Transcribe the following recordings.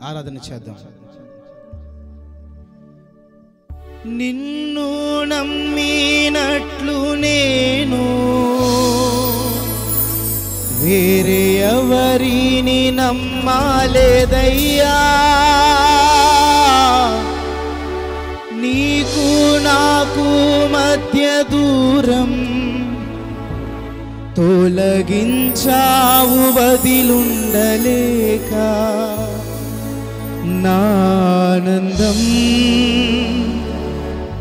ఆరాధన చేద్దాం. నిన్ను నమ్మినట్లు నేను వేరే ఎవరిని నమ్మలేదయ్యా. నీకు నాకు మధ్య దూరం తొలగించావు వదిలుండలేక. నానందం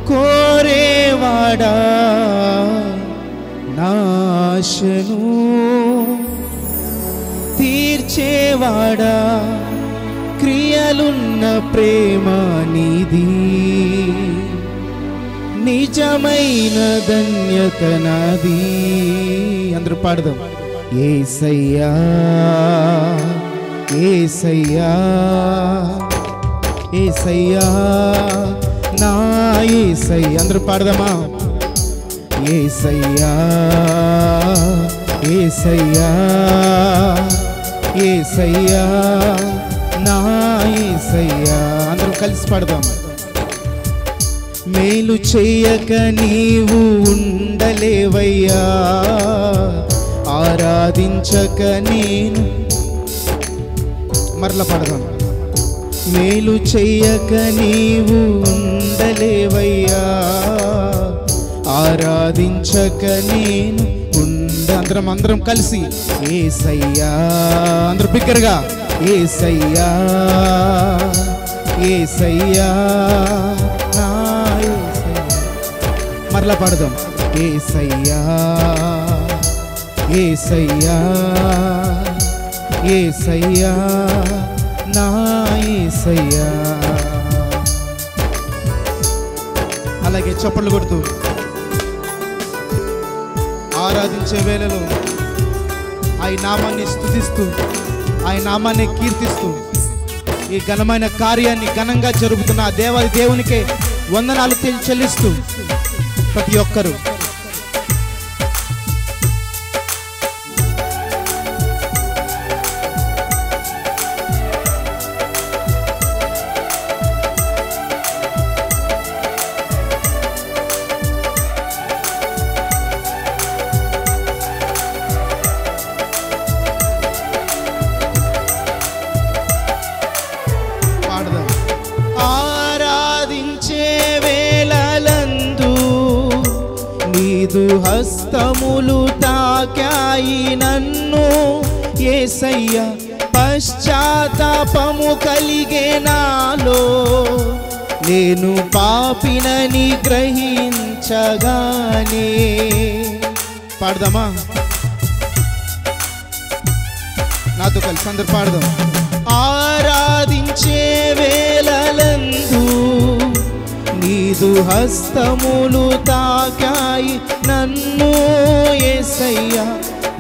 కోరేవాడా, నాశను తీర్చేవాడా, క్రియలున్న ప్రేమ నీది, నిజమైన ధన్యత నాది. అందరూ పాడదాం. యేసయ్యా యేసయ్యా యేసయ్యా నా యేసయ్యా. అందరూ పాడదామా? యేసయ్యా యేసయ్యా యేసయ్యా నా యేసయ్యా. అందరూ కలిసి పాడదాం. మేలు చేయక నీవు ఉండలేవయ్యా, ఆరాధించక నేను. మరలా పడదాం. మేలు చెయ్యక నీవు ఉండలేవయ్యా, ఆరాధించక నేను అందరం కలిసి యేసయ్యా. అందరూ బిగ్గరగా యేసయ్యా యేసయ్యా నా యేసయ్యా. మరలా పాడదాం. యేసయ్యా యేసయ్యా యేసయ్యా నా యేసయ్యా. అలాగే చప్పట్లు కొడుతూ ఆరాధించే వేళలో ఆయన నామాన్ని స్తుతిస్తూ, ఆయన నామాన్ని కీర్తిస్తూ, ఈ ఘనమైన కార్యాన్ని ఘనంగా జరుపుతున్న ఆ దేవాది దేవునికే వందనాలు చెల్లిస్తూ ప్రతి ఒక్కరూ హస్తములు తాకాయి నన్ను. యేసయ్యా పశ్చాత్తాపము కలిగే నాలో, నేను పాపినని గ్రహించగానే. పాడదామా? నాతో కలిసి అందరు పాడదాం. ఆరాధించే వేళలందు నీదు హస్తములు తాకాయి నన్ను. యేసయ్యా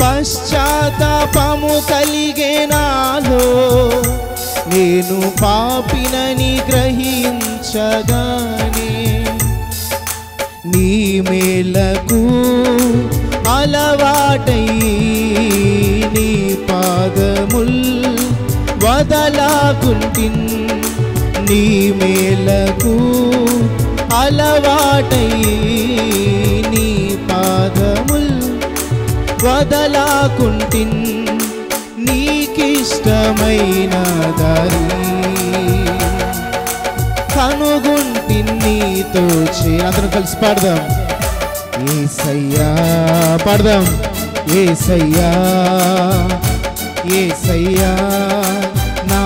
పశ్చాత్తాపము కలిగే నాలో, నేను పాపినని గ్రహించగానే. నీ మేలకు అలవాటై నీ పాదముల్ వదలాకుంటిన్. నీ మేలకు అలవాటై నీ పాదముల్ వదలాకుంటిన్. నీకిష్టమైన దారి కనుగొంటిన్ నీతో చే. అందరం కలిసి పాడదాం. యేసయ్యా పాడదాం. యేసయ్యా యేసయ్యా నా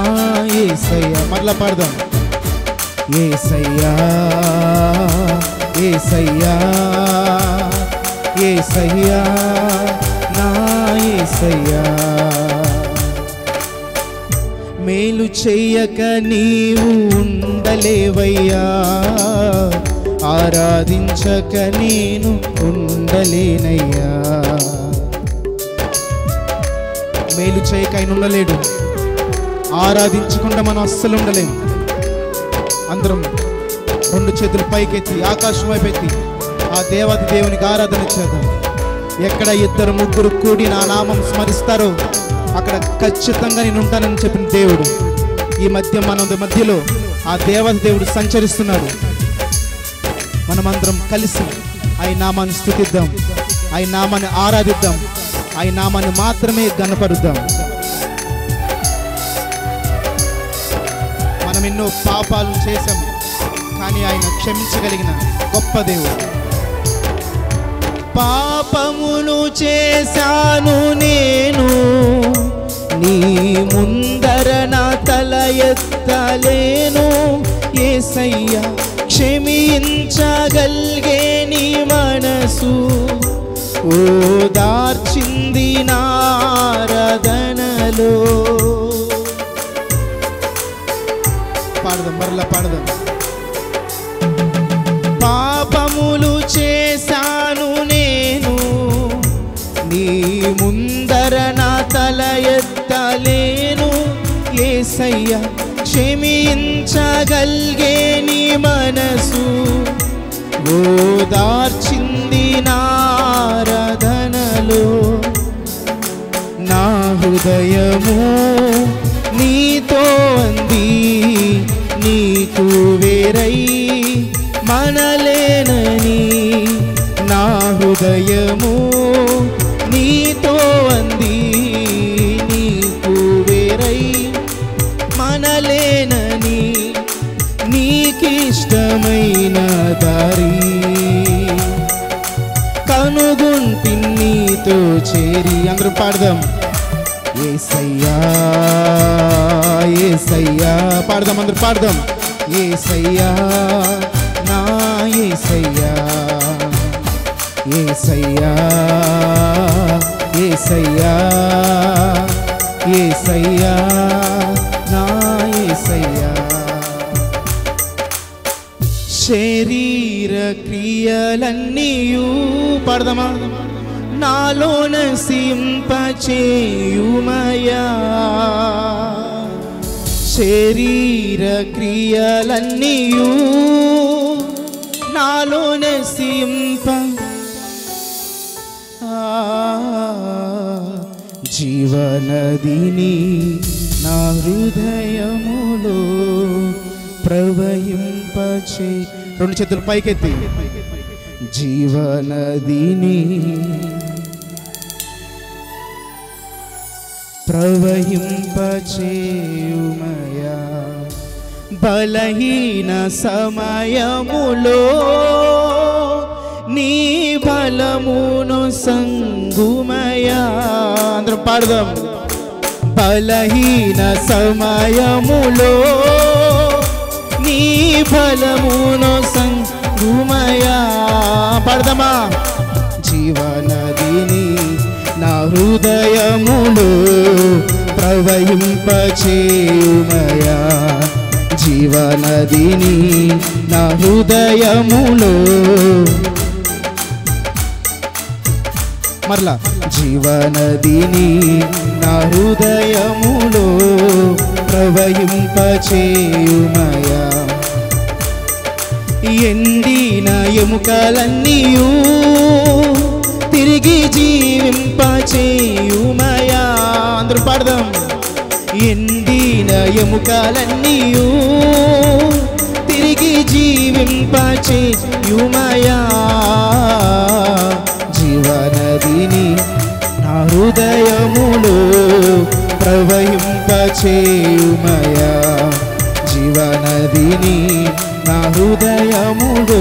యేసయ్యా. మరలా పాడదాం. యేసయ్యా యేసయ్యా యేసయ్యా నా యేసయ్యా. మేలు చెయ్యక నీవు ఉండలేవయ్యా, ఆరాధించక నేను ఉండలేనయ్యా. మేలు చేయక ఆయన ఉండలేడు, ఆరాధించకుండా మనం అస్సలు ఉండలేము. అందరం రెండు చేతులు పైకెత్తి ఆకాశం వైపు ఎత్తి ఆ దేవాది దేవునికి ఆరాధన చేద్దాం. ఎక్కడ ఇద్దరు ముగ్గురు కూడి నా నామం స్మరిస్తారో అక్కడ ఖచ్చితంగా నేను ఉంటానని చెప్పిన దేవుడు ఈ మధ్యలో ఆ దేవుడు సంచరిస్తున్నాడు. మనమందరం కలిసి ఆయన నామాన్ని స్తుతిద్దాం, ఆయన నామాన్ని ఆరాధిద్దాం, ఆయన నామాన్ని మాత్రమే ఘనపరుద్దాం. మనం ఎన్నో పాపాలు చేశాం, కానీ ఆయన క్షమించగలిగిన గొప్ప దేవుడు. పాపమును చేశాను నేను, నీ ముందర నా తల ఎత్తలేను. యేసయ్యా క్షమించగలిగే నీ మనసు ఓదార్చింది నారాధనలో. పాడదాం, మరలా పాడదాం. పాపములు చేశాను నేను, నీ ముందర నా తల ఎత్తలేను. యేసయ్యా క్షమించగలిగే నీ మనసు ఓదార్చింది నారాధనలో. నా హృదయము నీతో అంది, నీకు వేరై మనలేనని. నా హృదయము నీతో అంది, నీకు వేరై మనలేనని. నీకిష్టమైన దారి కనుగొంటి నీతో చేరి. అందరూ పాడదాం. యేసయ్యా యేసయ్యా పాడదాం, అందరూ పాడదాం. యేసయ్యా నా యేసయ్యా, యేసయ్యా యేసయ్యా యేసయ్యా నా యేసయ్యా. శరీర క్రియలన్నీయు పాడదామా నాలో నశింపచేయుమయా. శరీర క్రియలన్నీయు నాలో నశింప, జీవనదిని నా హృదయములో ప్రవహింపచే. రెండు చేతులు పైకెత్తి. జీవనదిని ప్రవహింపచేయుమయా. బలహీన సమయములో నీ బలమును సంగుమయా. అందరూ పాడదాం. బలహీన సమయములో నీ బలమును సంగుమయా. పాడదామా. జీవనదిని నా హృదయములో ప్రవహింపచేయుమయా. జీవనదిని నా హృదయములో, మరలా. జీవనదిని నా హృదయములో ప్రవహింపచేయుమయా. ఎండిన ఎముకలన్నీయు తిరిగి జీవింపచేయుమయా. అందరూ పాడదాం. ఎండిన ఎముకలన్నీయు తిరిగి జీవింపచేయుమయా. జీవనదిని నా హృదయములో ప్రవహింపచేయుమయా. జీవనదిని నా హృదయములో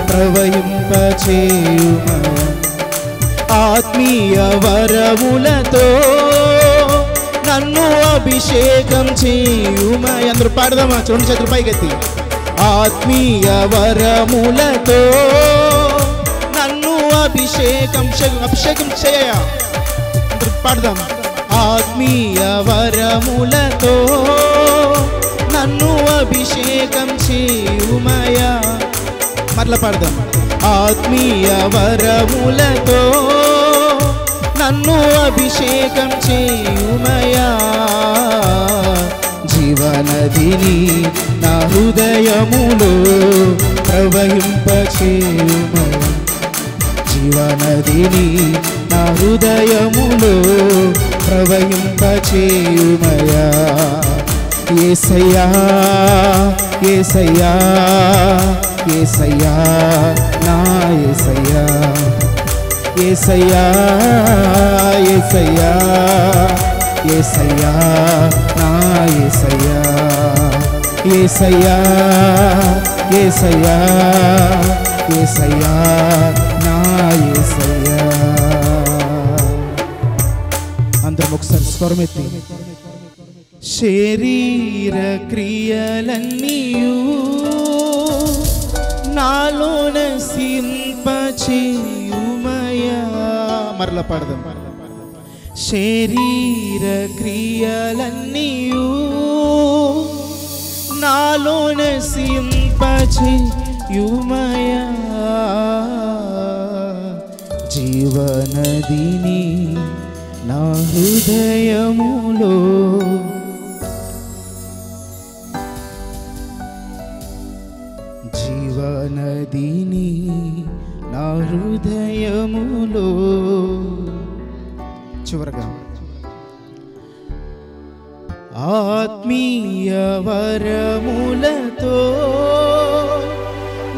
ప్రవహింపచేయుమయా. ఆత్మీయ వరములతో నన్ను అభిషేకం చేయుమయా. అందరూ పాడదామా. రెండు చేతులు పైకెత్తి. ఆత్మీయ వరములతో నన్ను అభిషేకం చేయ. అందరూ పాడదాం. ఆత్మీయ వరములతో నన్ను అభిషేకం చేయుమయా. మరలా పాడదాం. ఆత్మీయ వరములతో నన్ను అభిషేకం చేయుమయా. జీవనదిని నా హృదయములో ప్రవహింపచేయుమయా. జీవనదిని నా హృదయములో ప్రవహింపచేయుమయా. యేసయ్యా యేసయ్యా యేసయ్యా నా యేసయ్యా. యేసయ్యా యేసయ్యా యేసయ్యా నా యేసయ్యా. యేసయ్యా యేసయ్యా యేసయ్యా నా యేసయ్యా. అందరం ఒకసారి స్వరమెత్తి. శరీర క్రియలన్నీయు నాలో నశింపచేయుమయా. మరలా పాడదాం. శరీర క్రియలన్నీయు నాలో నశింపచేయుమయా. జీవనదిని నా హృదయములో జీవనదిని నా హృదయములో. చివరగా ఆత్మీయ వరములతో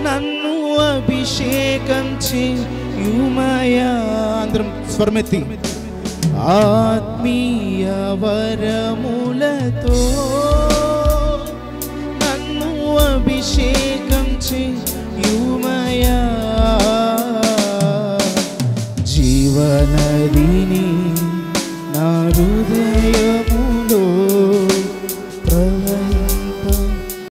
నన్ను అభిషేకం చేయుమయా. అందరం స్వరమెత్తి. ఆత్మీయ వరములతో నన్ను అభిషేకం చేయుమయా.